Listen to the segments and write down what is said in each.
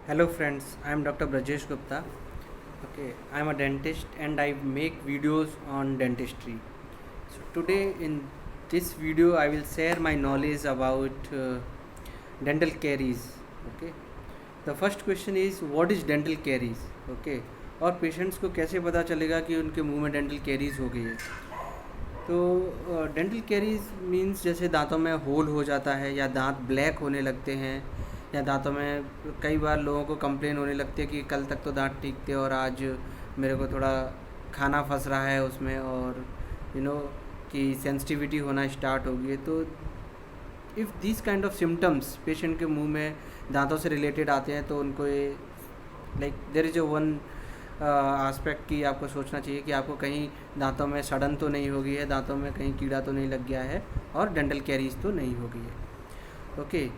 Hello friends, I am Dr. Brajesh Gupta. Okay, I am a dentist and I make videos on dentistry. So today in this video I will share my knowledge about dental caries. Okay, the first question is what is dental caries? Okay, और patients को कैसे पता चलेगा कि उनके मुंह में dental caries हो गई है। तो डेंटल कैरीज मीन्स जैसे दांतों में होल हो जाता है या दांत ब्लैक होने लगते हैं या दांतों में कई बार लोगों को कंप्लेन होने लगती है कि कल तक तो दांत ठीक थे और आज मेरे को थोड़ा खाना फंस रहा है उसमें और यू नो कि सेंसिटिविटी होना स्टार्ट हो गई है। तो if this kind of symptoms patient के मुंह में दांतों से रिलेटेड आते हैं तो उनको ये like there is a one aspect की आपको सोचना चाहिए कि आपको कहीं दांतों में सड़न तो नहीं हो गई है, दांतों में कहीं कीड़ा तो नहीं लग गया है और डेंटल कैरीज तो नहीं हो गई है। Okay,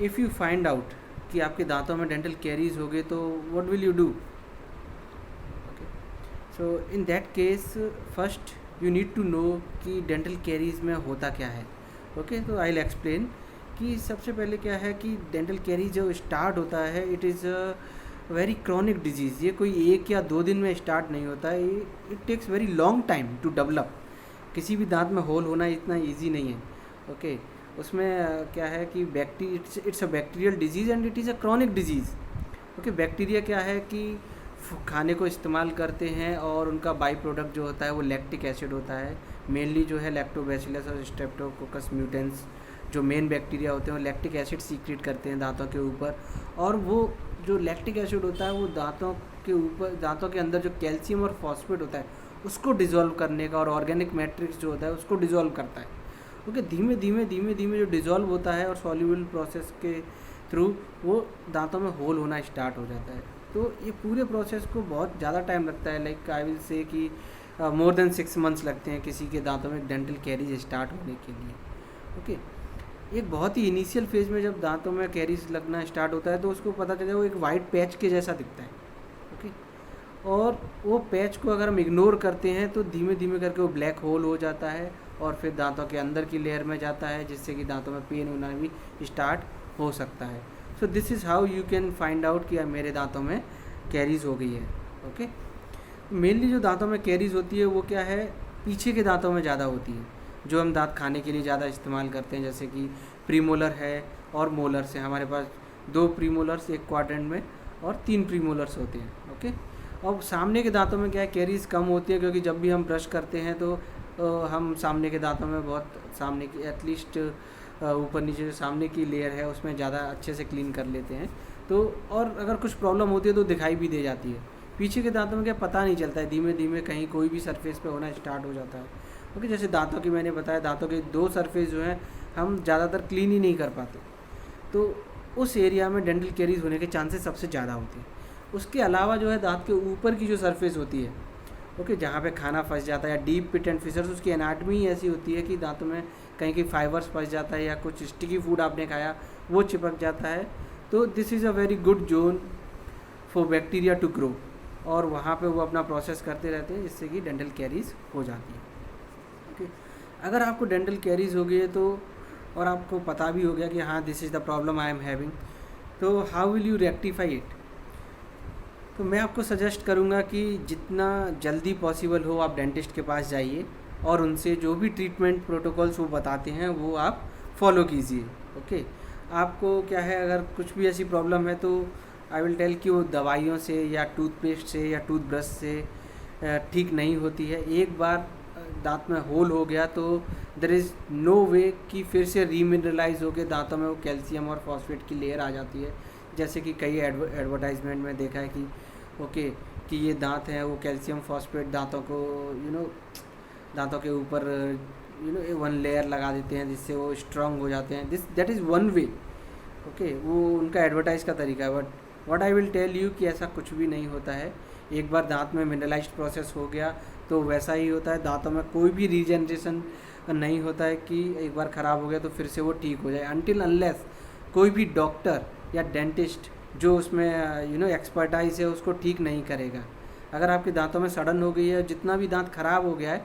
if you find out कि आपके दांतों में डेंटल कैरीज हो गए तो what will you do? Okay, so in that case first you need to know कि डेंटल कैरीज में होता क्या है। ओके, तो आई विल एक्सप्लेन कि सबसे पहले क्या है कि डेंटल कैरीज जो स्टार्ट होता है it is very chronic disease. ये कोई 1 या 2 दिन में स्टार्ट नहीं होता है, it takes very long time to develop. किसी भी दांत में होल होना इतना ईजी नहीं है। ओके, उसमें क्या है कि it's a bacterial disease and it is a chronic disease. Okay, bacteria क्या है कि खाने को इस्तेमाल करते हैं और उनका बाई प्रोडक्ट जो होता है वो लैक्टिक एसिड होता है। मेनली जो है लैक्टोबैसिलस और स्ट्रेप्टोकोकस म्यूटेंस जो मेन बैक्टीरिया होते हैं वो लैक्टिक एसिड सीक्रेट करते हैं दांतों के ऊपर, और वो जो लैक्टिक एसिड होता है वो दांतों के ऊपर, दांतों के अंदर जो कैल्शियम और फॉस्फेट होता है उसको डिज़ोल्व करने का और ऑर्गेनिक मैट्रिक्स जो होता है उसको डिज़ोल्व करता है। ओके, धीमे धीमे जो डिज़ोल्व होता है और सॉल्यूबल प्रोसेस के थ्रू वो दांतों में होल होना स्टार्ट हो जाता है। तो ये पूरे प्रोसेस को बहुत ज़्यादा टाइम लगता है, लाइक आई विल से कि मोर देन 6 मंथ्स लगते हैं किसी के दांतों में डेंटल कैरीज स्टार्ट होने के लिए। ओके, एक बहुत ही इनिशियल फेज में जब दांतों में कैरीज लगना स्टार्ट होता है तो उसको पता चलेगा वो एक वाइट पैच के जैसा दिखता है। ओके, और वो पैच को अगर हम इग्नोर करते हैं तो धीमे धीमे करके वो ब्लैक होल हो जाता है और फिर दांतों के अंदर की लेयर में जाता है जिससे कि दांतों में पेन होना भी स्टार्ट हो सकता है। So this is how you can find out कि मेरे दांतों में कैरीज हो गई है। ओके, मेनली जो दांतों में कैरीज होती है वो क्या है, पीछे के दांतों में ज़्यादा होती है, जो हम दांत खाने के लिए ज़्यादा इस्तेमाल करते हैं, जैसे कि प्रीमोलर है और मोलर्स है। हमारे पास 2 प्रीमोलर्स एक क्वाड्रेंट में और 3 प्रीमोलर्स होते हैं। ओके, और सामने के दांतों में क्या है, कैरीज कम होती है क्योंकि जब भी हम ब्रश करते हैं तो हम सामने के दांतों में बहुत सामने की एटलीस्ट ऊपर नीचे जो सामने की लेयर है उसमें ज़्यादा अच्छे से क्लीन कर लेते हैं। तो और अगर कुछ प्रॉब्लम होती है तो दिखाई भी दे जाती है। पीछे के दांतों में क्या पता नहीं चलता है, धीमे धीमे कहीं कोई भी सरफेस पे होना स्टार्ट हो जाता है। ओके, जैसे दांतों की मैंने बताया, दांतों के 2 सरफेस जो हैं हम ज़्यादातर क्लीन ही नहीं कर पाते, तो उस एरिया में डेंटल कैरीज होने के चांसेस सबसे ज़्यादा होते हैं। उसके अलावा जो है दांत के ऊपर की जो सरफेस होती है, ओके, जहाँ पे खाना फंस जाता है या डीप पिट एंड फिशर्स, उसकी एनाटमी ही ऐसी होती है कि दांतों में कहीं कहीं फाइबर्स फंस जाता है या कुछ स्टिकी फूड आपने खाया वो चिपक जाता है। तो this is a very good zone for bacteria to grow, और वहाँ पे वो अपना प्रोसेस करते रहते हैं जिससे कि डेंटल कैरीज हो जाती है। ओके, अगर आपको डेंटल कैरीज हो गई है तो और आपको पता भी हो गया कि हाँ this is the problem I am having, तो how will you rectify it? तो मैं आपको सजेस्ट करूँगा कि जितना जल्दी पॉसिबल हो आप डेंटिस्ट के पास जाइए और उनसे जो भी ट्रीटमेंट प्रोटोकॉल्स वो बताते हैं वो आप फॉलो कीजिए। ओके, आपको क्या है, अगर कुछ भी ऐसी प्रॉब्लम है तो आई विल टेल कि वो दवाइयों से या टूथपेस्ट से या टूथब्रश से ठीक नहीं होती है। एक बार दांत में होल हो गया तो देयर इज़ नो वे कि फिर से रीमिनरलाइज होकर दांतों में वो कैल्शियम और फॉस्फेट की लेयर आ जाती है, जैसे कि कई एडवर्टाइजमेंट में देखा है कि ओके कि ये दांत हैं वो कैल्शियम फॉस्फेट दांतों को दांतों के ऊपर वन लेयर लगा देते हैं जिससे वो स्ट्रांग हो जाते हैं। That is one way. Okay, वो उनका एडवर्टाइज का तरीका है, but what I will tell you कि ऐसा कुछ भी नहीं होता है। एक बार दांत में मिनरलाइज्ड प्रोसेस हो गया तो वैसा ही होता है, दांतों में कोई भी रीजनरेशन नहीं होता है कि एक बार ख़राब हो गया तो फिर से वो ठीक हो जाए, अनटिल अनलेस कोई भी डॉक्टर या डेंटिस्ट जो उसमें एक्सपर्टाइज है उसको ठीक नहीं करेगा। अगर आपके दांतों में सड़न हो गई है, जितना भी दांत ख़राब हो गया है,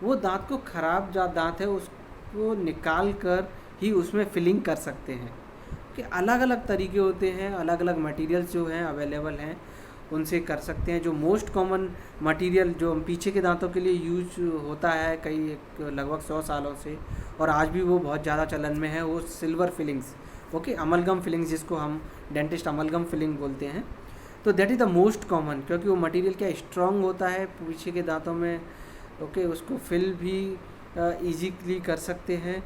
वो दांत को ख़राब जो दांत है उसको निकाल कर ही उसमें फिलिंग कर सकते हैं। कि अलग अलग तरीके होते हैं, अलग अलग मटेरियल्स जो हैं अवेलेबल हैं, उनसे कर सकते हैं। जो मोस्ट कॉमन मटेरियल जो पीछे के दांतों के लिए यूज होता है लगभग 100 सालों से, और आज भी वो बहुत ज़्यादा चलन में है, वो silver fillings, okay, amalgam fillings, जिसको हम डेंटिस्ट अमलगम फिलिंग बोलते हैं। तो that is the most common, क्योंकि वो मटेरियल क्या स्ट्रॉन्ग होता है पीछे के दांतों में, ओके, उसको फिल भी ईजीली कर सकते हैं,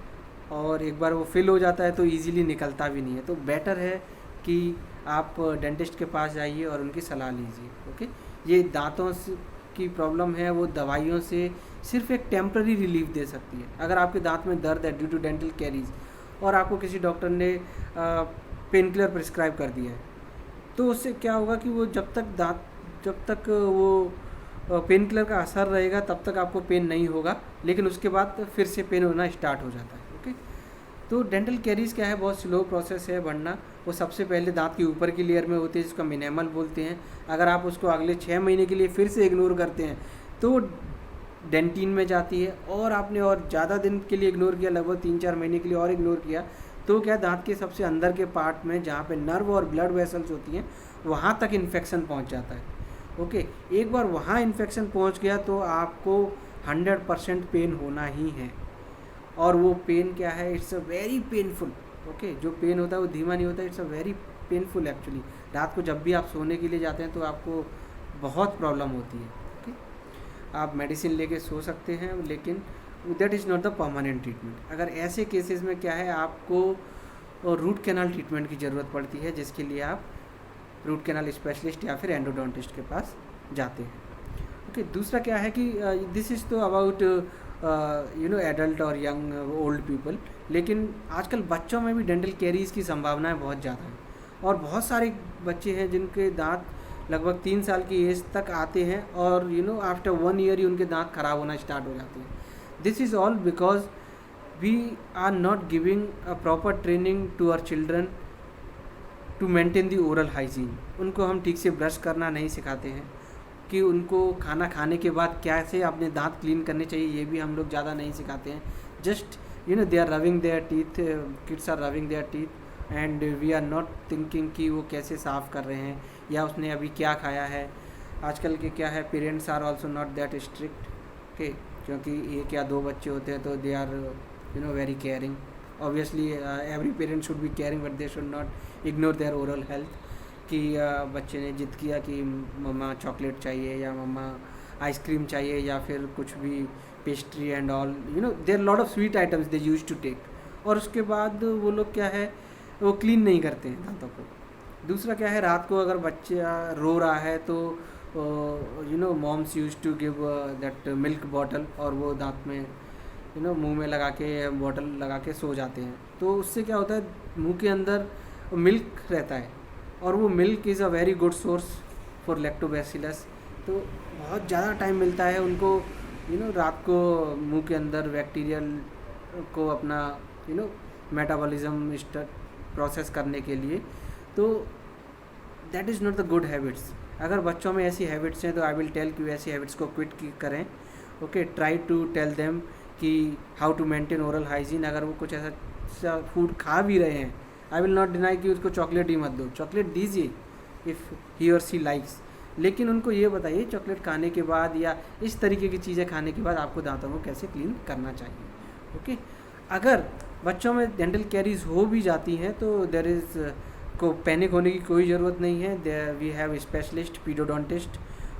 और एक बार वो फिल हो जाता है तो इजीली निकलता भी नहीं है। तो बेटर है कि आप डेंटिस्ट के पास जाइए और उनकी सलाह लीजिए, ओके। ये दांतों की प्रॉब्लम है, वो दवाइयों से सिर्फ एक टेम्पररी रिलीफ दे सकती है। अगर आपके दांत में दर्द है ड्यू टू डेंटल कैरीज और आपको किसी डॉक्टर ने पेन किलर प्रिस्क्राइब कर दिया है, तो उससे क्या होगा कि वो जब तक वो पेन किलर का असर रहेगा तब तक आपको पेन नहीं होगा, लेकिन उसके बाद फिर से पेन होना स्टार्ट हो जाता है, ओके। तो डेंटल कैरीज क्या है, बहुत स्लो प्रोसेस है बढ़ना। वो सबसे पहले दांत की ऊपर की लेयर में होती है, जिसको मिनेमल बोलते हैं। अगर आप उसको अगले 6 महीने के लिए फिर से इग्नोर करते हैं तो डेंटिन में जाती है, और आपने और ज़्यादा दिन के लिए इग्नोर किया, लगभग 3-4 महीने के लिए और इग्नोर किया, तो क्या दांत के सबसे अंदर के पार्ट में जहाँ पे नर्व और ब्लड वेसल्स होती हैं वहाँ तक इन्फेक्शन पहुँच जाता है, ओके। एक बार वहाँ इन्फेक्शन पहुँच गया तो आपको 100% पेन होना ही है, और वो पेन क्या है, it's a very painful, okay. जो पेन होता है वो धीमा नहीं होता, it's a very painful actually. रात को जब भी आप सोने के लिए जाते हैं तो आपको बहुत प्रॉब्लम होती है, ओके। आप मेडिसिन लेके सो सकते हैं, लेकिन that is not the permanent treatment. अगर ऐसे केसेस में क्या है, आपको रूट कैनाल ट्रीटमेंट की ज़रूरत पड़ती है, जिसके लिए आप रूट कैनाल स्पेशलिस्ट या फिर एंडोडोंटिस्ट के पास जाते हैं, ओके। दूसरा क्या है कि दिस इज़ तो अबाउट एडल्ट और यंग ओल्ड पीपल, लेकिन आजकल बच्चों में भी डेंटल कैरीज की संभावनाएं बहुत ज़्यादा हैं, और बहुत सारे बच्चे हैं जिनके दांत लगभग 3 साल की एज तक आते हैं, और आफ्टर 1 ईयर ही उनके दांत खराब होना स्टार्ट हो जाते हैं। This is all because we are not giving a proper training to our children to maintain the oral hygiene. उनको हम ठीक से ब्रश करना नहीं सिखाते हैं, कि उनको खाना खाने के बाद कैसे अपने दांत क्लीन करने चाहिए, ये भी हम लोग ज़्यादा नहीं सिखाते हैं। Just they are raving their teeth, kids are raving their teeth, and we are not thinking कि वो कैसे साफ़ कर रहे हैं या उसने अभी क्या खाया है। आजकल के क्या है, parents are also not that strict, okay, क्योंकि एक या 2 बच्चे होते हैं तो they are very caring. Obviously every parent should be caring, but they should not ignore their oral health. कि बच्चे ने जिद किया कि मम्मा चॉकलेट चाहिए या मम्मा आइसक्रीम चाहिए या फिर कुछ भी pastry and all, there lot of sweet items they use to take, और उसके बाद वो लोग क्या है, वो क्लीन नहीं करते हैं दांतों को। दूसरा क्या है, रात को अगर बच्चा रो रहा है तो moms use to give that milk bottle, और वो दांत में मुंह में लगा के बॉटल लगा के सो जाते हैं। तो उससे क्या होता है, मुंह के अंदर मिल्क रहता है, और वो milk is a very good source for lactobacillus. तो बहुत ज़्यादा टाइम मिलता है उनको रात को मुंह के अंदर बैक्टीरियल को अपना मेटाबॉलिज्म प्रोसेस करने के लिए। तो that is not the good habits. अगर बच्चों में ऐसी हैबिट्स हैं तो आई विल टेल कि ऐसी हैबिट्स को क्विट करें, okay. Try to tell them कि how to maintain oral hygiene. अगर वो कुछ ऐसा फूड खा भी रहे हैं, आई विल नॉट डिनाई कि उसको चॉकलेट ही मत दो, चॉकलेट दीजिए इफ़ ही और सी लाइक्स, लेकिन उनको ये बताइए चॉकलेट खाने के बाद या इस तरीके की चीज़ें खाने के बाद आपको दांतों को कैसे क्लीन करना चाहिए, ओके। अगर बच्चों में डेंटल कैरीज हो भी जाती हैं तो देयर इज़ को पैनिक होने की कोई ज़रूरत नहीं है। There we have specialist pedodontist,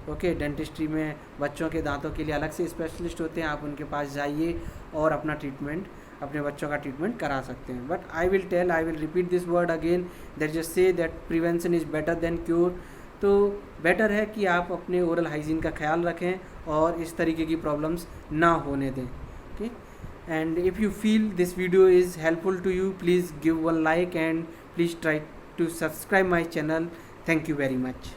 okay. Dentistry में बच्चों के दांतों के लिए अलग से स्पेशलिस्ट होते हैं, आप उनके पास जाइए और अपने बच्चों का ट्रीटमेंट करा सकते हैं। But I will repeat this word again, that just say that prevention is better than cure. तो बेटर है कि आप अपने ओरल हाइजीन का ख्याल रखें और इस तरीके की प्रॉब्लम्स ना होने दें, okay. And if you feel this video is helpful to you, please give one like and please try to subscribe my channel. Thank you very much.